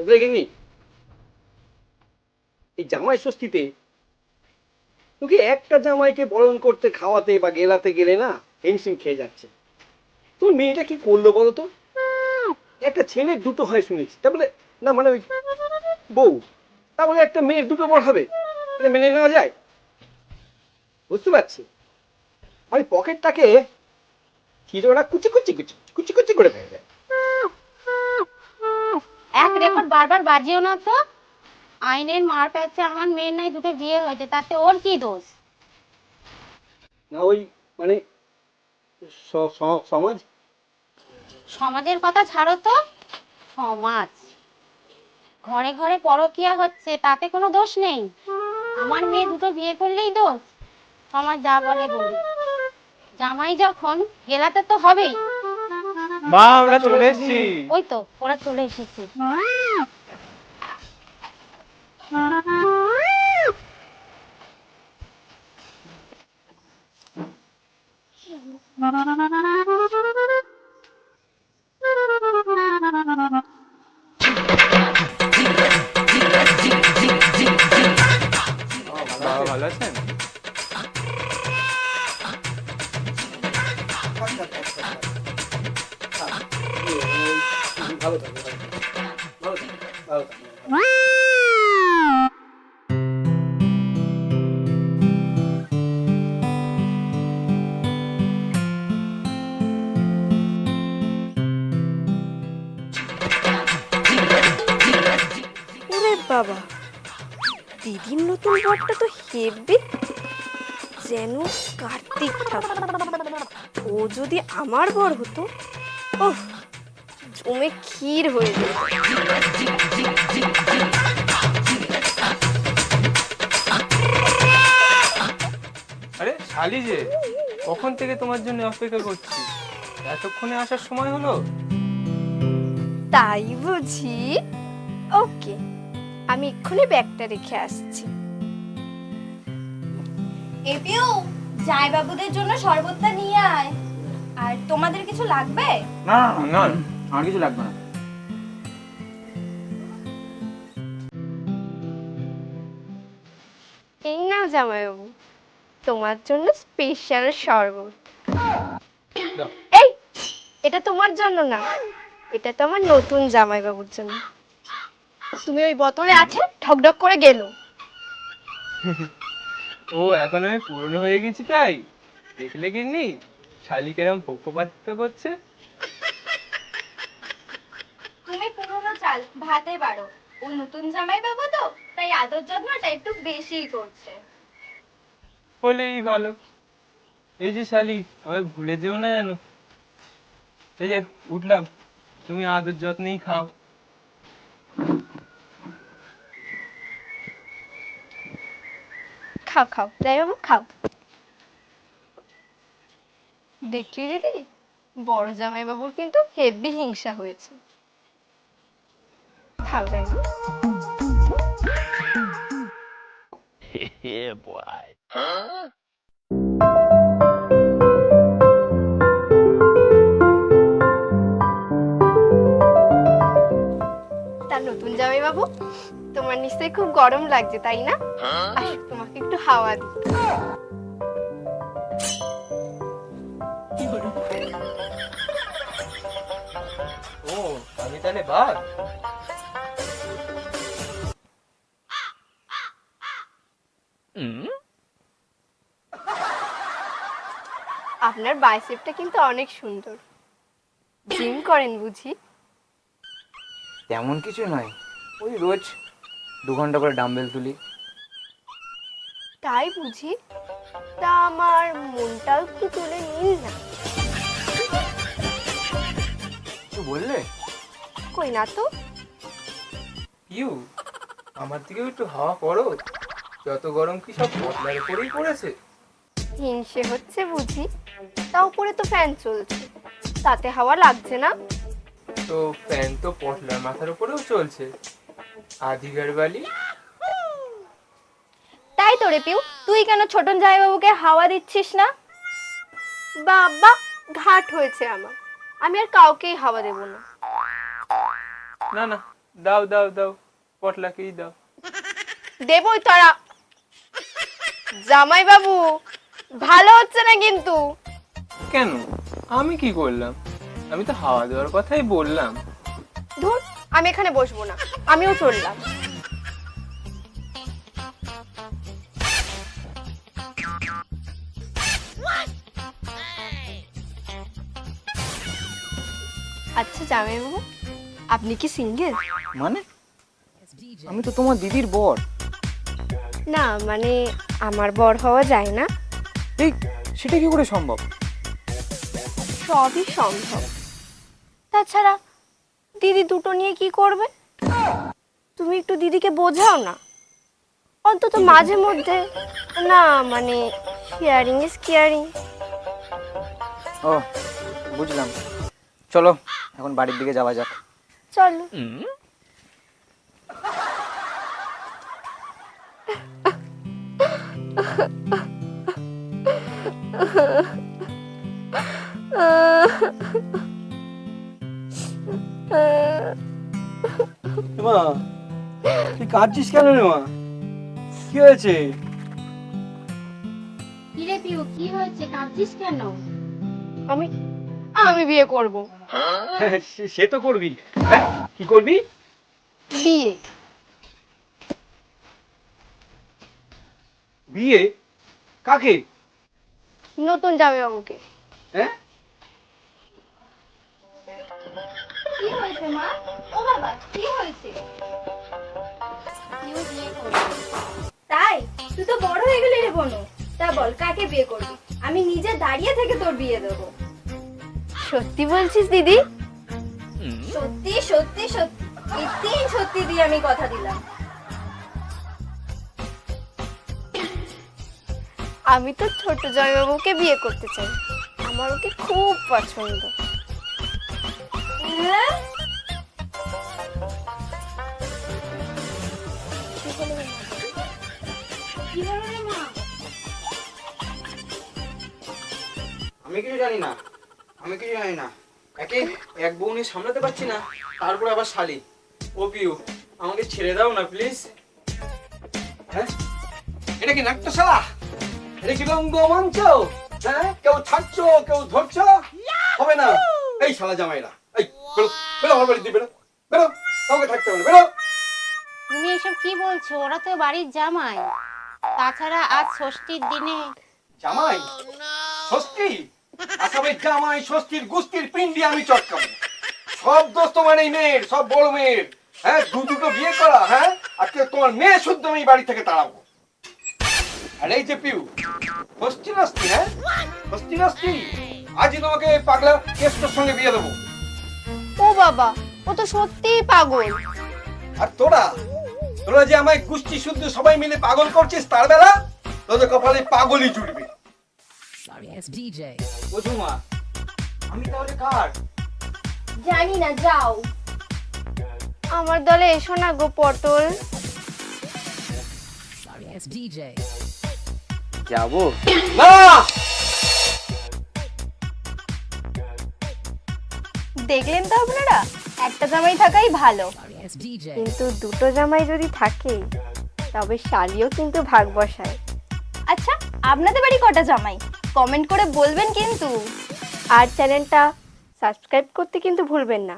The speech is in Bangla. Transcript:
দেখিনি এই জামাই ষষ্ঠীতে তোকে একটা জামাইকে বরণ করতে খাওয়াতে বা গেলাতে গেলে না হিমশিম খেয়ে যাচ্ছে। তোর মেয়েটা কি করলো বলো তো? একটা ছেলের দুটো হয় শুনেছি, তা বলে না মানে ওই বউ, তা বলে একটা মেয়ের দুটো বর হবে, এটা মেনে নেওয়া যায়? বুঝতে পারছি আমি পকেটটাকে হিরোরা কুচি কুচি কুচি কুচি কুচি করে ফেলবে। এক রেকর্ড বারবার বাজিও না তো। আইনের মার পেয়েছে, আমার মেয়ের নাই দুটো বিয়ে হয়েছে, তাতে ওর কি দোষ? না ওই মানে সমাজ। সমাজের কথা ছাড়ো তো। সমাজ ঘরে ঘরে পরকিয়া হচ্ছে, তাতে কোনো দোষ নেই। আমার মেয়ে দুটো বিয়ে করলেই দোষ? সমাজ যা বলে বলি, জামাই যখন গেলাতে তো হবেই। মা আমরা চলে এসেছি। ওই তো ওরা চলে এসেছে। বাবা ভালো আছেন? ভালো থাকবে, ভালো থাকবে, ভালো থাকবে। ওরে বাবা, দিদির নতুন বরটা তো হেব্বি, যেন কার্তিক ঠাকুর। ও যদি আমার বর হতো, ওহ জমে ক্ষীর হয়ে যেত। আরে শালি যে, কখন থেকে তোমার জন্য অপেক্ষা করছি, এতক্ষণে আসার সময় হলো? তাই বুঝি? ওকে, আমি এক্ষুনি ব্যাগটা রেখে আসছি। এপিউ, জামাই বাবুদের জন্য শরবতটা নিয়ে আয়। আর তোমাদের কিছু লাগবে? না না, আমার কিছু লাগবে না। এই নাও জামাইবাবু, তোমার জন্য স্পেশাল শরবত। এই, এটা তোমার জন্য না, এটা তো আমার নতুন জামাইবাবুর জন্য। তুমি ওই বোতলে আছে ঢকঢক করে গেলো। ও এখন আমি পুরনো হয়ে গেছি তাই? দেখলে গিন্নি শালি কেরম পক্ষপাতিত্ব করছে। তুমি পুরনো চাল ভাতে পারো, ও নতুন জামাইবাবু তো তাই আদর যত্নটা একটু বেশিই করছে। বলেই ভালো। এই যে শালি, আমায় ভুলে যেও না জানো। এই যে উঠলাম, তুমি আদর যত্নেই খাও। খাও খাও জামাইবাবু খাও। দেখলি দিদি, বড় জামাইবাবুর কিন্তু হেব্বি হিংসা হয়েছে। খাও জামাইবাবু। Yeah, boy. তার নতুন জামাইবাবু, তোমার নিশ্চয়ই খুব গরম লাগছে তাই না? আসো তোমাকে একটু হাওয়া দিই। ও আমি তাহলে বাঘ? আপনার বাইসেপটা কিন্তু অনেক সুন্দর। জিম করেন বুঝি? তেমন কিছু নয়, ওই রোজ 2 ঘন্টা করে ডাম্বেল তুলি। তাই বুঝি? তা আমার মনটাও একটু তুলে নিন না। তো বললে কই না তো। ইউ, আমার দিকেও একটু হাওয়া করো। যত গরম কি সব পটলার উপরেই পড়েছে। হিংসে হচ্ছে বুঝি? তা উপরে তো ফ্যান চলছে, তাতে হাওয়া লাগছে না। তো ফ্যান তো পটলার মাথার উপরেও চলছে। আধিকার বালি। তাই তো রে পিউ, তুই কেন ছোটন জামাইবাবুকে হাওয়া দিচ্ছিস না? বাবা, ঘাট হয়েছে আমার, আমি আর কাউকেই হাওয়া দেব না। না না, দাও দাও দাও, পটলাকেই দাও। দেবই তারা। জামাই বাবু ভালো হচ্ছে না কিন্তু। কেন, আমি কি করলাম? আমি তো হাওয়া দেওয়ার কথাই বললাম। ধুর, আমি এখানে বসবো না, আমিও চললাম। আচ্ছা জামাই বাবু, আপনি কি সিঙ্গেল? মানে আমি তো তোমার দিদির বর। না মানে আমার বর হওয়া যায় না? এই সেটা কি করে সম্ভব? সবই সম্ভব। তাছাড়া দিদি দুটো নিয়ে কি করবে? তুমি একটু দিদিকে বোঝাও না, অন্তত মাঝে মধ্যে। না মানে শেয়ারিং ইজ কেয়ারিং। ও বুঝলাম, চলো এখন বাড়ির দিকে যাওয়া যাক। চলো। মা তুই কাঁদছিস কেন রে মা? কি হয়েছে? কিরে পিউ, কি হয়েছে, কাঁদছিস কেন? আমি আমি বিয়ে করব। সে তো করবি। হ্যাঁ, কি করবি? বিয়ে। বিয়ে? কাকে? নতুন জামাই বাবুকে। হ্যাঁ, কি হয়েছে মা? ও বাবা, কি হয়েছে? পিউ বিয়ে করবে। তাই? তুই তো বড় হয়ে গেলি রে বোন। তা বল কাকে বিয়ে করবি? আমি নিজে দাঁড়িয়ে থেকে তোর বিয়ে দেবো। সত্যি বলছিস দিদি? সত্যি সত্যি সত্যি, এই 3 সত্যি দিয়ে আমি কথা দিলাম। আমি তো ছোট জামাইবাবুকে বিয়ে করতে চাই, আমার ওকে খুব পছন্দ। হ্যাঁ? কি হলো রে মা? আমি কিছু জানি না, এক বউ নিয়ে সামলাতে পারছি না, তারপর আবার শালি। ও পিউ, আমাকে ছেড়ে দাও না প্লিজ। হ্যাঁ, এটা কি নাট্যশালা? এটা কি রঙ্গমঞ্চ? হ্যাঁ, কেউ থাকছো কেউ ধরছো, হবে না। এই শালা জামাইরা, এই বেরো, বেরো আমার বাড়ি দিয়ে, বেরো বেরো, কাউকে থাকতে হবে না, বেরো। তুমি এসব কি বলছো? ওরা তো বাড়ির জামাই। তাছাড়া আজ ষষ্ঠীর দিনে। জামাই? ষষ্ঠী? আসামের জামাই ষষ্ঠীর গুষ্টির পিন্ডি আমি চটকাবো। সব দোষ তোমার এই মেয়ের, সব বড় মেয়ের। হ্যাঁ, দুটো বিয়ে করা। হ্যাঁ, আজকে তোমার মেয়ে শুদ্ধ আমি বাড়ি থেকে তাড়াবো। আর এই যে পিউ, ষষ্ঠী নষ্টি, হ্যাঁ ষষ্ঠী নষ্টি, আজই তোমাকে পাগলা কেষ্টর সঙ্গে বিয়ে দেবো। ও বাবা, ও তো সত্যিই পাগল। আর তোরা তোরা যে আমায় গুষ্টি শুদ্ধ সবাই মিলে পাগল করছিস, তার বেলা তোদের কপালে পাগলই জুড়বে। Sorry, it's DJ. বুঝুমা, আমি তাহলে কার? জানি না, যাও। আমার দলে এসো না গো পটল। Sorry, it's DJ. যাবো না, দেখলেন তো আপনারা, একটা জামাই থাকাই ভালো, Sorry, it's DJ. কিন্তু দুটো জামাই যদি থাকে তবে শালিও কিন্তু ভাগ বসায়। আচ্ছা, আপনাদের বাড়ি কটা জামাই? কমেন্ট করে বলবেন কিন্তু। আর চ্যানেলটা সাবস্ক্রাইব করতে কিন্তু ভুলবেন না।